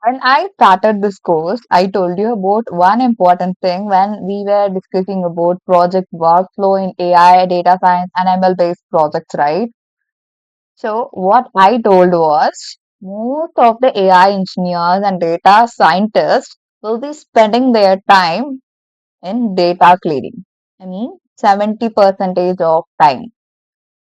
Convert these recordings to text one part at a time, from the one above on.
When I started this course, I told you about one important thing when we were discussing about project workflow in AI, data science, and ML based projects, right? So, what I told was most of the AI engineers and data scientists will be spending their time in data cleaning. I mean, 70% of time.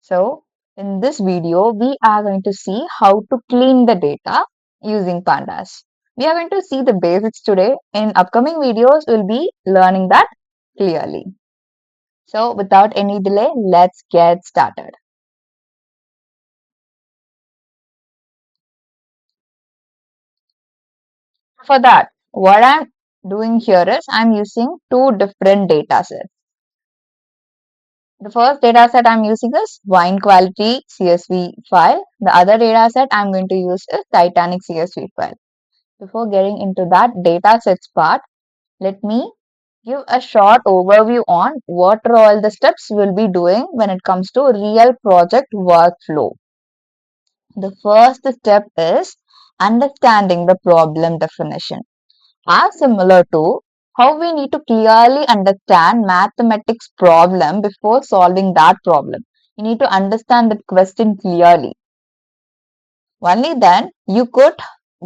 So, in this video, we are going to see how to clean the data using pandas. We are going to see the basics today. In upcoming videos, we'll be learning that clearly. So, without any delay, let's get started. For that, what I'm doing here is I'm using two different data sets. The first data set I'm using is wine quality CSV file. The other data set I'm going to use is Titanic CSV file. Before getting into that data sets part, let me give a short overview on what are all the steps we'll be doing when it comes to real project workflow. The first step is understanding the problem definition. As similar to how we need to clearly understand mathematics problem before solving that problem. You need to understand that question clearly. Only then you could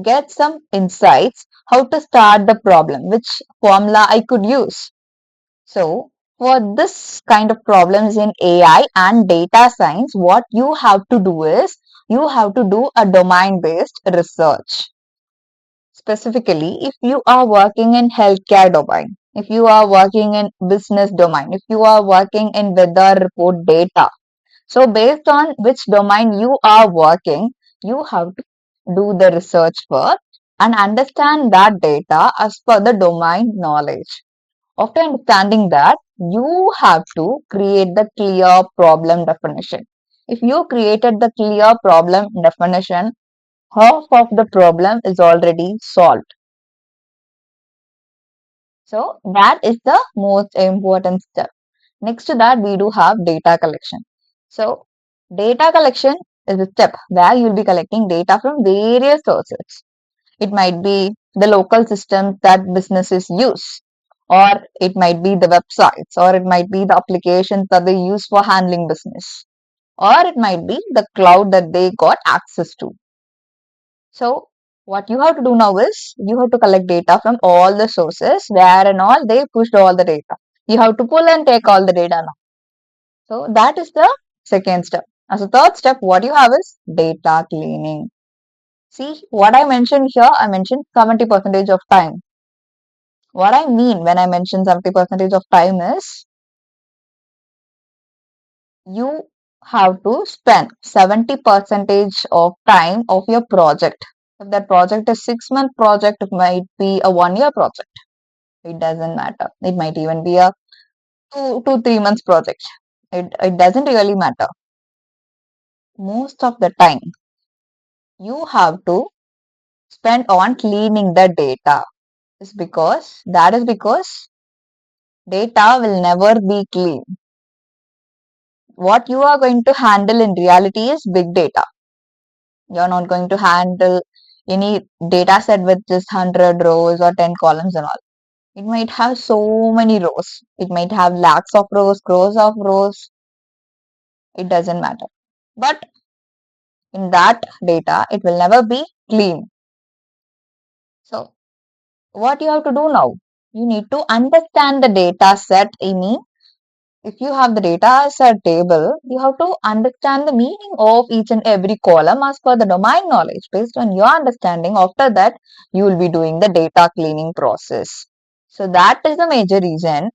get some insights how to start the problem, which formula I could use. So for this kind of problems in AI and data science, what you have to do is you have to do a domain based research. Specifically, if you are working in healthcare domain, if you are working in business domain, if you are working in weather report data, so based on which domain you are working, you have to do the research first and understand that data as per the domain knowledge. After understanding that, you have to create the clear problem definition. If you created the clear problem definition, half of the problem is already solved. So that is the most important step. Next to that, we do have data collection. So data collection is a step where you'll be collecting data from various sources. It might be the local systems that businesses use, or it might be the websites, or it might be the applications that they use for handling business, or it might be the cloud that they got access to. So what you have to do now is you have to collect data from all the sources where and all they pushed all the data. You have to pull and take all the data now. So that is the second step. As a third step, what you have is data cleaning. See what I mentioned here, I mentioned 70% of time. What I mean when I mention 70% of time is you have to spend 70% of time of your project. If that project is 6-month project, it might be a 1 year project. It doesn't matter. It might even be a 2 to 3 months project. It doesn't really matter. Most of the time, you have to spend on cleaning the data. That is because data will never be clean. What you are going to handle in reality is big data. You're not going to handle any data set with just 100 rows or 10 columns and all. It might have so many rows. It might have lakhs of rows, crores of rows. It doesn't matter. But in that data, it will never be clean. So what you have to do now? You need to understand the data set. I mean, if you have the data as a table, you have to understand the meaning of each and every column as per the domain knowledge. Based on your understanding, after that, you will be doing the data cleaning process. So that is the major reason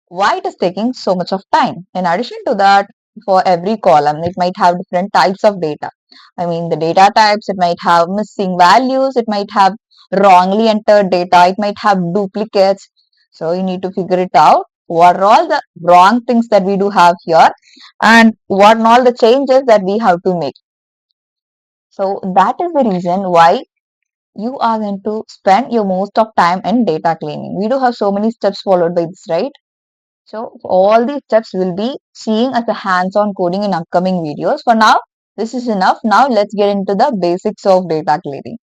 why it is taking so much of time. In addition to that, for every column, it might have different types of data. I mean, the data types, it might have missing values, it might have wrongly entered data, it might have duplicates. So you need to figure it out. What are all the wrong things that we do have here, and what are all the changes that we have to make. So that is the reason why you are going to spend your most of time in data cleaning. We do have so many steps followed by this, right? So all these steps will be seeing as a hands-on coding in upcoming videos. For now, this is enough. Now let's get into the basics of data cleaning.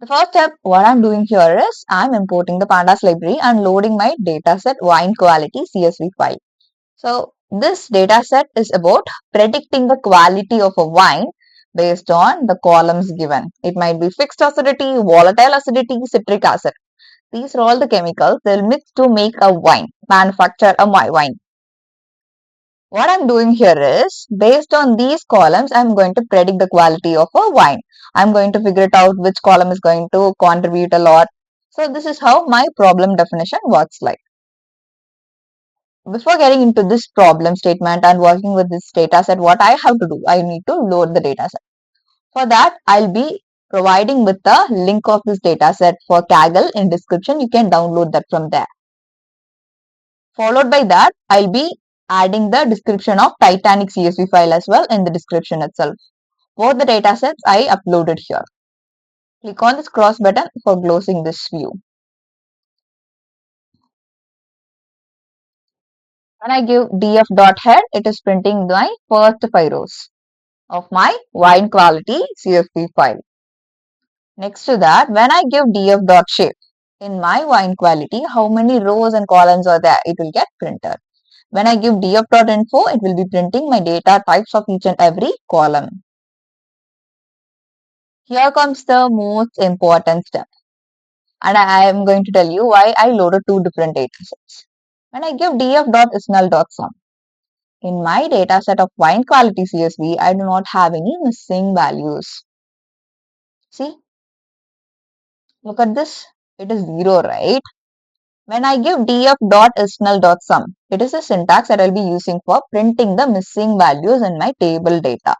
The first step, what I'm doing here is I'm importing the Pandas library and loading my dataset wine quality CSV file. So this dataset is about predicting the quality of a wine based on the columns given. It might be fixed acidity, volatile acidity, citric acid. These are all the chemicals they'll mix to make a wine, manufacture a wine. What I'm doing here is, based on these columns, I'm going to predict the quality of a wine. I'm going to figure it out which column is going to contribute a lot. So this is how my problem definition works like. Before getting into this problem statement and working with this data set, what I have to do, I need to load the data set. For that, I'll be providing with the link of this data set for Kaggle in description. You can download that from there. Followed by that, I'll be adding the description of Titanic CSV file as well in the description itself. Both the datasets I uploaded here. Click on this cross button for closing this view. When I give df.head, it is printing my first 5 rows of my wine quality CSV file. Next to that, when I give df.shape, in my wine quality, how many rows and columns are there, it will get printed. When I give df.info, it will be printing my data types of each and every column. Here comes the most important step. And I am going to tell you why I loaded 2 different datasets. When I give df.isnull.sum, in my dataset of wine quality CSV, I do not have any missing values. See, look at this. It is 0, right? When I give df.isnull.sum, it is a syntax that I will be using for printing the missing values in my table data.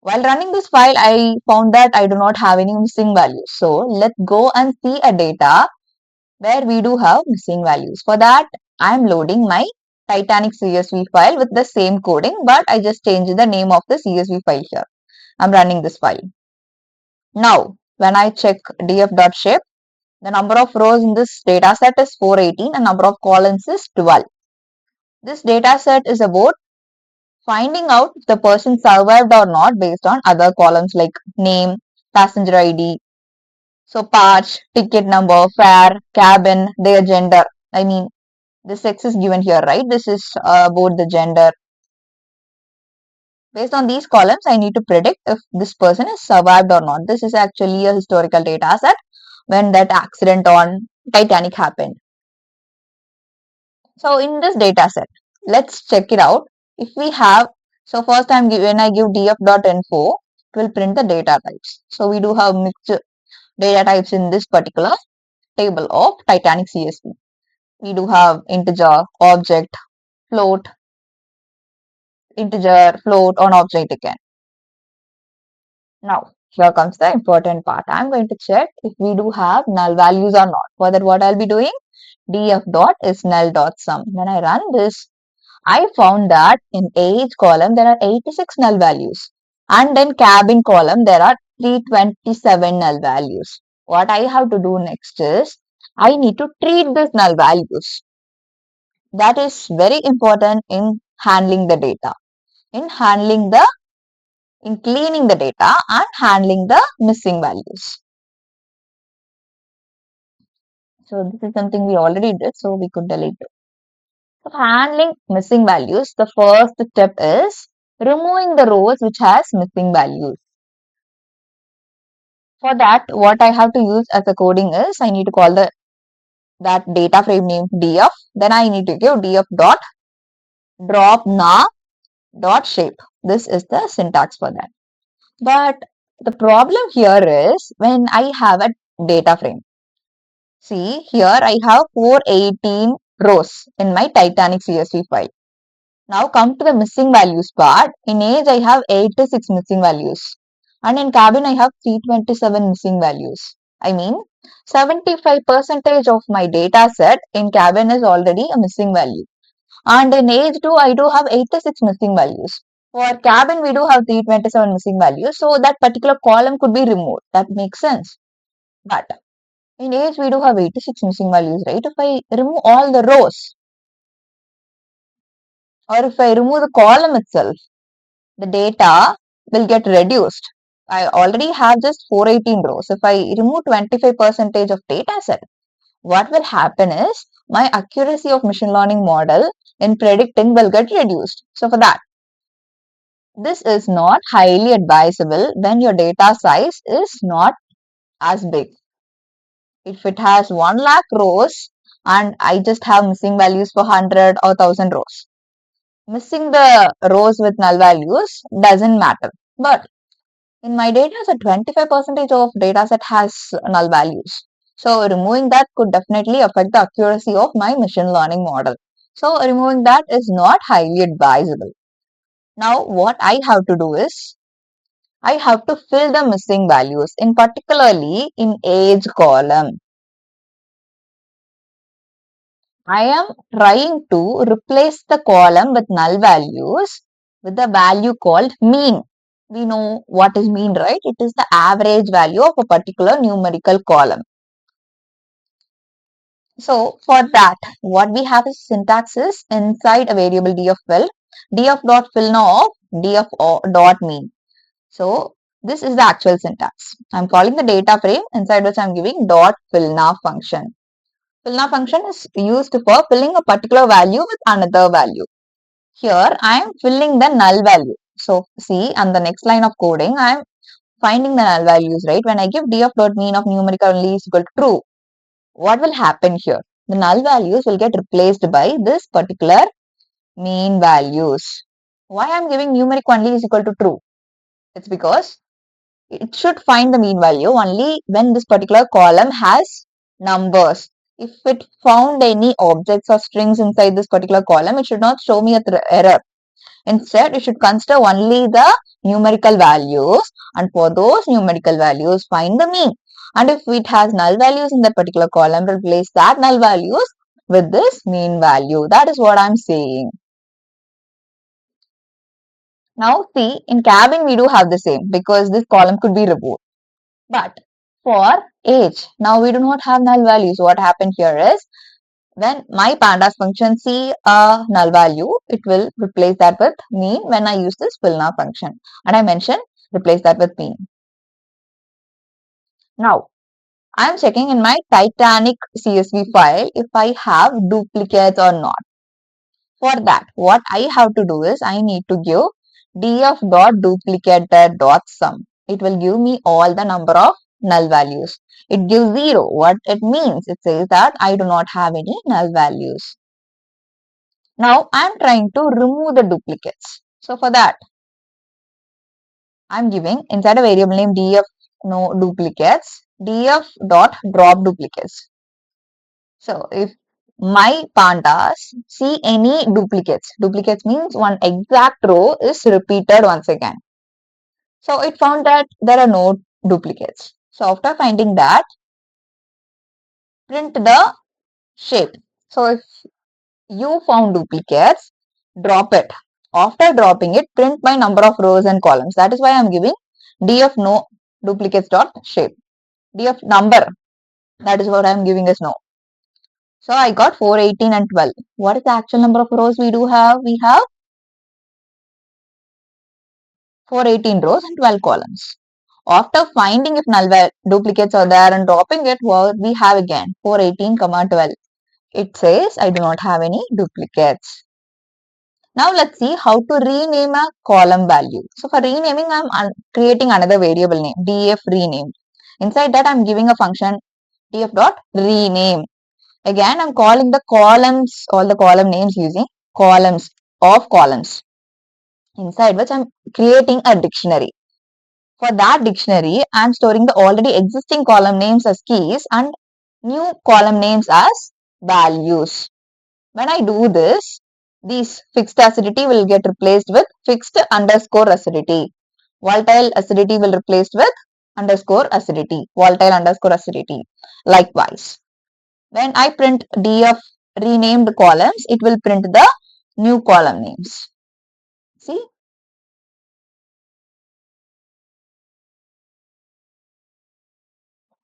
While running this file, I found that I do not have any missing values. So let's go and see a data where we do have missing values. For that, I am loading my Titanic CSV file with the same coding, but I just changed the name of the CSV file here. I'm running this file. Now, when I check df.shape, the number of rows in this data set is 418 and number of columns is 12. This data set is about finding out if the person survived or not based on other columns like name, passenger ID, so patch, ticket number, fare, cabin, their gender. I mean, the sex is given here, right? This is about the gender. Based on these columns, I need to predict if this person is survived or not. This is actually a historical data set when that accident on Titanic happened. So in this data set, let's check it out. If we have, so first time when I give df.info, it will print the data types. So we do have mixed data types in this particular table of Titanic CSV. We do have integer, object, float, integer, float, on object again. Now, here comes the important part. I'm going to check if we do have null values or not. For that, what I'll be doing? df.isnull.sum. When I run this, I found that in age column there are 86 null values, and in cabin column there are 327 null values. What I have to do next is I need to treat these null values. That is very important in handling the data, in cleaning the data and handling the missing values. So this is something we already did, so we could delete it. So handling missing values, the first step is removing the rows which has missing values. For that, what I have to use as a coding is I need to call that data frame name df. Then I need to give df dot dropna dot shape. This is the syntax for that. But the problem here is when I have a data frame. See, here I have 418 rows in my Titanic CSV file. Now come to the missing values part. In age, I have 86 missing values. And in cabin, I have 327 missing values. I mean, 75% of my data set in cabin is already a missing value. And in age too, I do have 86 missing values. For cabin, we do have 327 missing values. So that particular column could be removed. That makes sense. But in age, we do have 86 missing values, right? If I remove all the rows, or if I remove the column itself, the data will get reduced. I already have just 418 rows. If I remove 25% of data set, what will happen is my accuracy of machine learning model in predicting will get reduced. So for that, this is not highly advisable when your data size is not as big. If it has 1 lakh rows and I just have missing values for 100 or 1000 rows, missing the rows with null values doesn't matter. But in my data set, 25% of data set has null values. So removing that could definitely affect the accuracy of my machine learning model. So removing that is not highly advisable. Now what I have to do is I have to fill the missing values, in particularly in age column. I am trying to replace the column with null values with the value called mean. We know what is mean, right? It is the average value of a particular numerical column. So for that, what we have is syntax is inside a variable df dot fillna of df dot mean. So this is the actual syntax. I'm calling the data frame inside which I'm giving dot fillna function. Fillna function is used for filling a particular value with another value. Here I am filling the null value. So see, on the next line of coding, I am finding the null values, right? When I give df dot mean of numerical only is equal to true, what will happen here? The null values will get replaced by this particular mean values. Why I am giving numeric only is equal to true? It's because it should find the mean value only when this particular column has numbers. If it found any objects or strings inside this particular column, it should not show me an error. Instead, it should consider only the numerical values, and for those numerical values, find the mean. And if it has null values in that particular column, replace that null values with this mean value. That is what I'm saying. Now see, in cabin we do have the same because this column could be removed. But for age, now we do not have null values. What happened here is when my pandas function see a null value, it will replace that with mean when I use this fillna function. And I mentioned replace that with mean. Now, I am checking in my Titanic CSV file if I have duplicates or not. For that, what I have to do is I need to give df.duplicated.sum. It will give me all the number of null values. It gives 0. What it means? It says that I do not have any null values. Now I am trying to remove the duplicates. So for that, I am giving inside a variable name df no duplicates, df dot drop duplicates. So if my pandas see any duplicates means one exact row is repeated once again. So it found that there are no duplicates. So after finding that, print the shape. So if you found duplicates, drop it. After dropping it, print by number of rows and columns. That is why I am giving df no duplicates dot shape. Df number, that is what I am giving as no. So I got 4, 18 and 12. What is the actual number of rows we do have? We have 418 rows and 12 columns. After finding if null duplicates are there and dropping it, what we have again 418, 12. It says I do not have any duplicates. Now let's see how to rename a column value. So for renaming, I'm creating another variable name df rename. Inside that, I'm giving a function df dot rename. Again, I'm calling the columns, all the column names using columns of columns. Inside which I'm creating a dictionary. For that dictionary, I'm storing the already existing column names as keys and new column names as values. When I do this, this fixed acidity will get replaced with fixed underscore acidity. Volatile acidity will replaced with underscore acidity. Volatile underscore acidity. Likewise, when I print df renamed columns, it will print the new column names. See?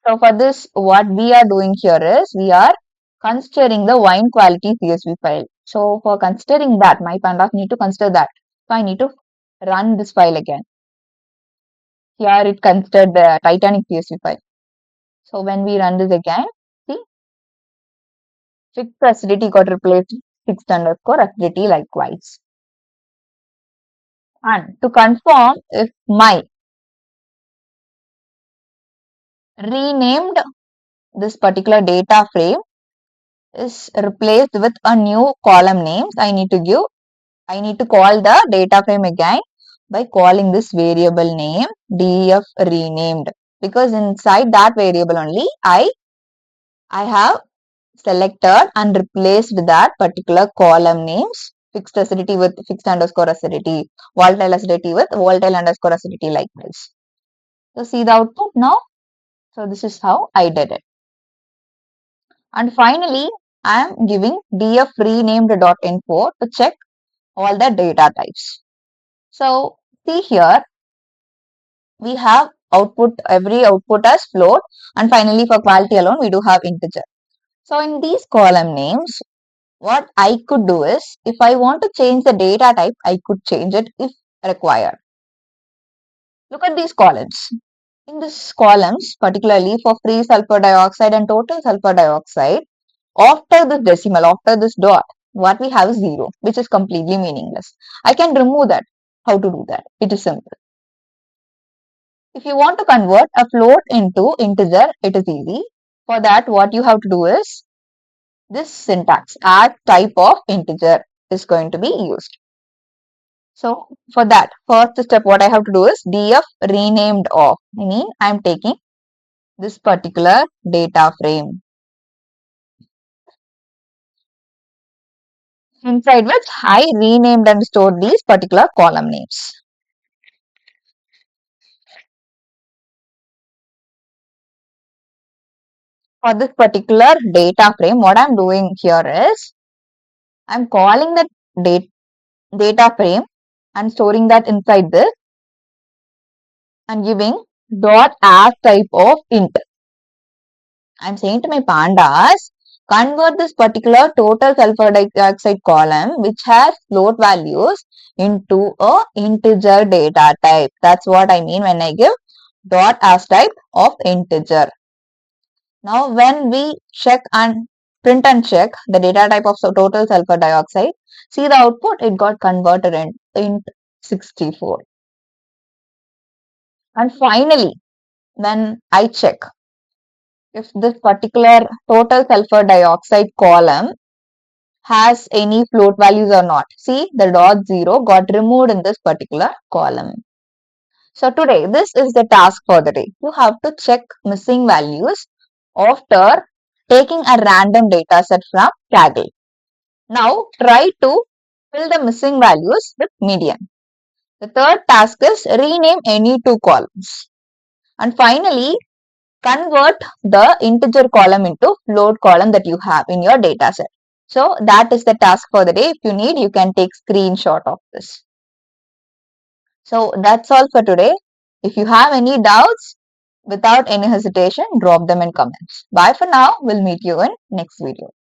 So for this, what we are doing here is we are considering the wine quality CSV file. So for considering that, my pandas need to consider that. So I need to run this file again. Here it considered the Titanic PSV file. So when we run this again, see, fixed acidity got replaced with fixed underscore acidity likewise. And to confirm if my renamed this particular data frame is replaced with a new column names, I need to call the data frame again by calling this variable name df renamed, because inside that variable only I have selected and replaced that particular column names, fixed acidity with fixed underscore acidity, volatile acidity with volatile underscore acidity like this. So see the output now. So this is how I did it. And finally, I am giving df renamed.info to check all the data types. So see here, we have output, every output as float, and finally for quality alone, we do have integer. So in these column names, what I could do is, if I want to change the data type, I could change it if required. Look at these columns. In these columns, particularly for free sulfur dioxide and total sulfur dioxide, after this decimal, after this dot, what we have is 0, which is completely meaningless. I can remove that. How to do that? It is simple. If you want to convert a float into integer, it is easy. For that, what you have to do is this syntax, add type of integer is going to be used. So for that, first step, what I have to do is df renamed of, meaning I am taking this particular data frame, inside which I renamed and stored these particular column names. For this particular data frame, what I'm doing here is I'm calling that data frame and storing that inside this and giving dot as type of int. I'm saying to my pandas, convert this particular total sulfur dioxide column which has float values into a integer data type. That's what I mean when I give dot as type of integer. Now when we check and print and check the data type of total sulfur dioxide, see the output, it got converted in int 64. And finally, when I check if this particular total sulfur dioxide column has any float values or not, see the dot 0 got removed in this particular column. So today, this is the task for the day. You have to check missing values after taking a random data set from Kaggle. Now try to fill the missing values with median. The third task is rename any two columns. And finally, convert the integer column into float column that you have in your data set. So that is the task for the day. If you need, you can take screenshot of this. So that's all for today. If you have any doubts, without any hesitation, drop them in comments. Bye for now. We'll meet you in next video.